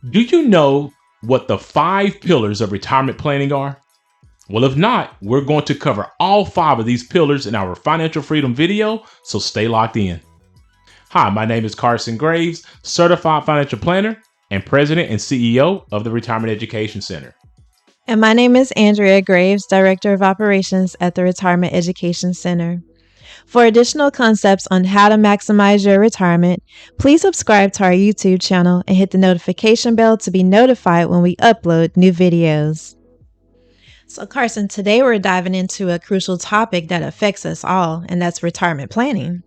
Do you know what the 5 pillars of retirement planning are? Well, if not, we're going to cover all 5 of these pillars in our financial freedom video, so stay locked in. Hi, my name is Carson Graves, certified financial planner and president and CEO of the Retirement Education Center. And my name is Andrea Graves, Director of Operations at the Retirement Education Center. For additional concepts on how to maximize your retirement, please subscribe to our YouTube channel and hit the notification bell to be notified when we upload new videos. So Carson, today we're diving into a crucial topic that affects us all, and that's retirement planning.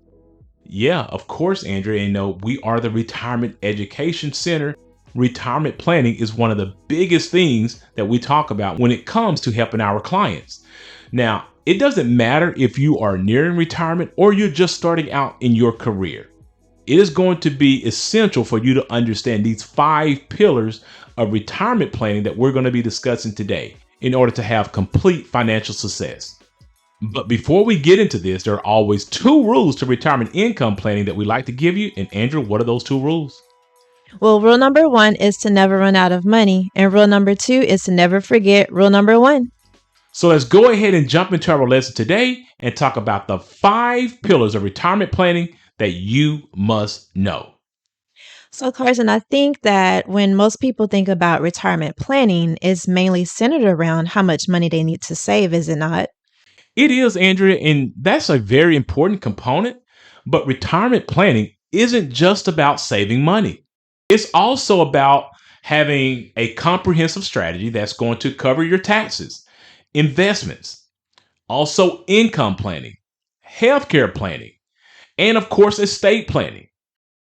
Yeah, of course, Andrea. We are the Retirement Education Center. Retirement planning is one of the biggest things that we talk about when it comes to helping our clients. Now, it doesn't matter if you are nearing retirement or you're just starting out in your career. It is going to be essential for you to understand these 5 pillars of retirement planning that we're going to be discussing today in order to have complete financial success. But before we get into this, there are always 2 rules to retirement income planning that we like to give you. And Andrew, what are those 2 rules? Well, rule number 1 is to never run out of money, and rule number 2 is to never forget rule number 1. So let's go ahead and jump into our lesson today and talk about the 5 pillars of retirement planning that you must know. So, Carson, I think that when most people think about retirement planning, it's mainly centered around how much money they need to save, is it not? It is, Andrea, and that's a very important component. But retirement planning isn't just about saving money. It's also about having a comprehensive strategy that's going to cover your taxes, investments, also income planning, healthcare planning, and of course, estate planning.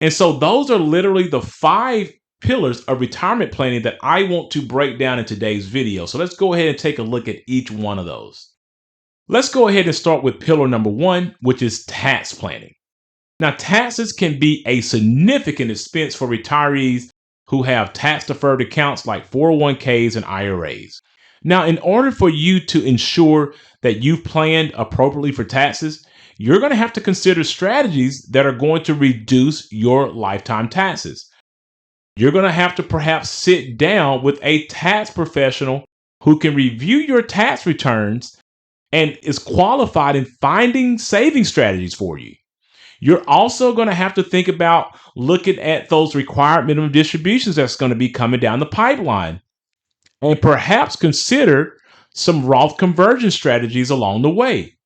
And so those are literally the 5 pillars of retirement planning that I want to break down in today's video. So let's go ahead and take a look at each one of those. Let's go ahead and start with pillar number 1, which is tax planning. Now, taxes can be a significant expense for retirees who have tax deferred accounts like 401ks and IRAs. Now, in order for you to ensure that you've planned appropriately for taxes, you're going to have to consider strategies that are going to reduce your lifetime taxes. You're going to have to perhaps sit down with a tax professional who can review your tax returns and is qualified in finding saving strategies for you. You're also going to have to think about looking at those required minimum distributions that's going to be coming down the pipeline, and perhaps consider some Roth conversion strategies along the way.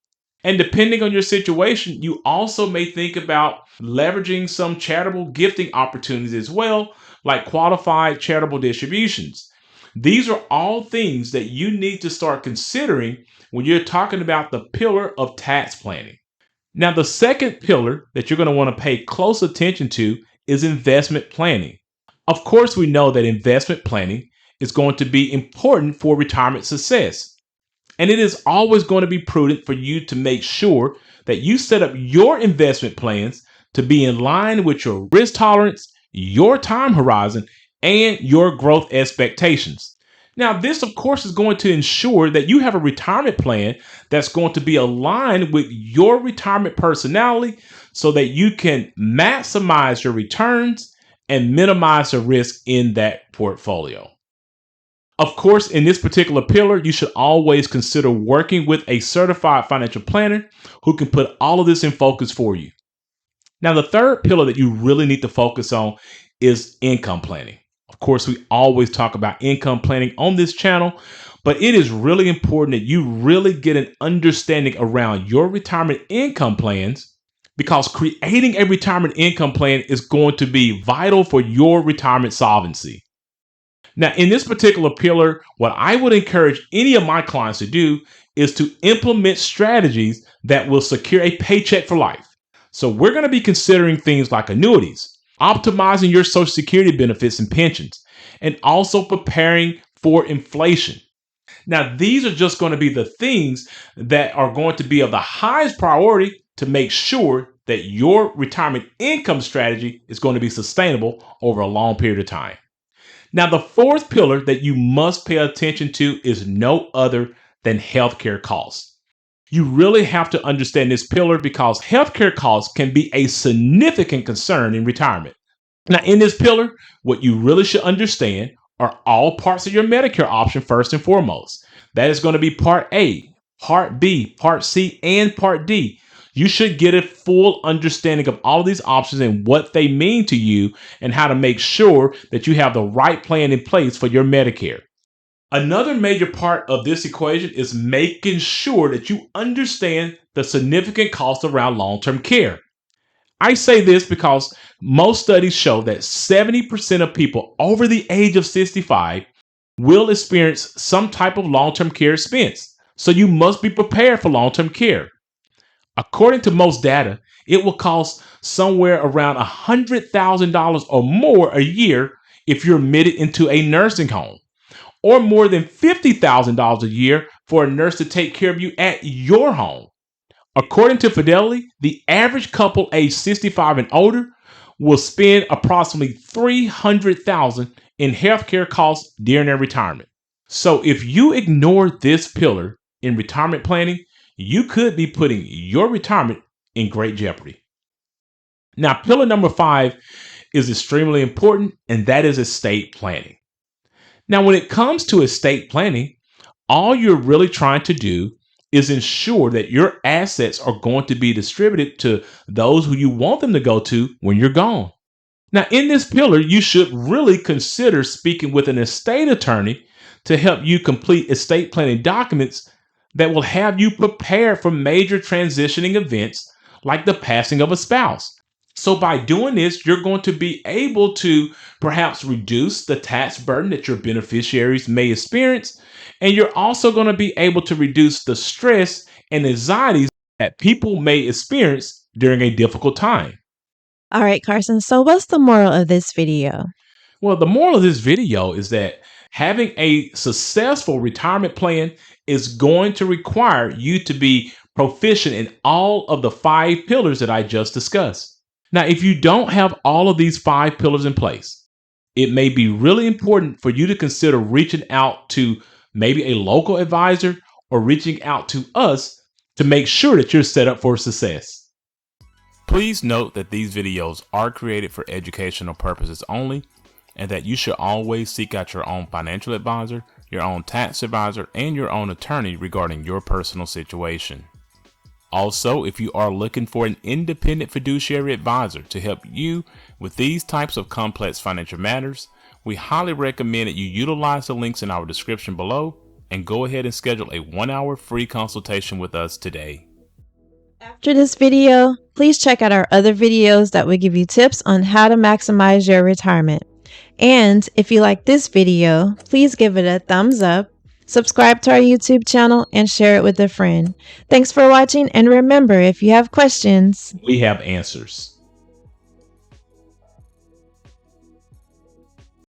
And depending on your situation, you also may think about leveraging some charitable gifting opportunities as well, like qualified charitable distributions. These are all things that you need to start considering when you're talking about the pillar of tax planning. Now, the second pillar that you're going to want to pay close attention to is investment planning. Of course, we know that investment planning is going to be important for retirement success. And it is always going to be prudent for you to make sure that you set up your investment plans to be in line with your risk tolerance, your time horizon, and your growth expectations. Now, this, of course, is going to ensure that you have a retirement plan that's going to be aligned with your retirement personality so that you can maximize your returns and minimize the risk in that portfolio. Of course, in this particular pillar, you should always consider working with a certified financial planner who can put all of this in focus for you. Now, the third pillar that you really need to focus on is income planning. Of course, we always talk about income planning on this channel, but it is really important that you really get an understanding around your retirement income plans, because creating a retirement income plan is going to be vital for your retirement solvency. Now, in this particular pillar, what I would encourage any of my clients to do is to implement strategies that will secure a paycheck for life. So we're going to be considering things like annuities, optimizing your Social Security benefits and pensions, and also preparing for inflation. Now, these are just going to be the things that are going to be of the highest priority to make sure that your retirement income strategy is going to be sustainable over a long period of time. Now, the fourth pillar that you must pay attention to is no other than healthcare costs. You really have to understand this pillar because healthcare costs can be a significant concern in retirement. Now, in this pillar, what you really should understand are all parts of your Medicare option first and foremost. That is going to be Part A, Part B, Part C, and Part D. You should get a full understanding of all of these options and what they mean to you and how to make sure that you have the right plan in place for your Medicare. Another major part of this equation is making sure that you understand the significant costs around long-term care. I say this because most studies show that 70% of people over the age of 65 will experience some type of long-term care expense. So you must be prepared for long-term care. According to most data, it will cost somewhere around $100,000 or more a year if you're admitted into a nursing home, or more than $50,000 a year for a nurse to take care of you at your home. According to Fidelity, the average couple aged 65 and older will spend approximately $300,000 in healthcare costs during their retirement. So if you ignore this pillar in retirement planning, you could be putting your retirement in great jeopardy. Now, pillar number 5 is extremely important, and that is estate planning. Now, when it comes to estate planning, all you're really trying to do is ensure that your assets are going to be distributed to those who you want them to go to when you're gone. Now, in this pillar, you should really consider speaking with an estate attorney to help you complete estate planning documents that will have you prepared for major transitioning events like the passing of a spouse. So by doing this, you're going to be able to perhaps reduce the tax burden that your beneficiaries may experience. And you're also going to be able to reduce the stress and anxieties that people may experience during a difficult time. All right, Carson. So, what's the moral of this video? Well, the moral of this video is that having a successful retirement plan is going to require you to be proficient in all of the 5 pillars that I just discussed. Now, if you don't have all of these 5 pillars in place, it may be really important for you to consider reaching out to maybe a local advisor or reaching out to us to make sure that you're set up for success. Please note that these videos are created for educational purposes only, and that you should always seek out your own financial advisor, your own tax advisor, and your own attorney regarding your personal situation. Also, if you are looking for an independent fiduciary advisor to help you with these types of complex financial matters, we highly recommend that you utilize the links in our description below and go ahead and schedule a 1-hour free consultation with us today. After this video, please check out our other videos that will give you tips on how to maximize your retirement. And if you like this video, please give it a thumbs up, subscribe to our YouTube channel, and share it with a friend. Thanks for watching, and remember, if you have questions, we have answers.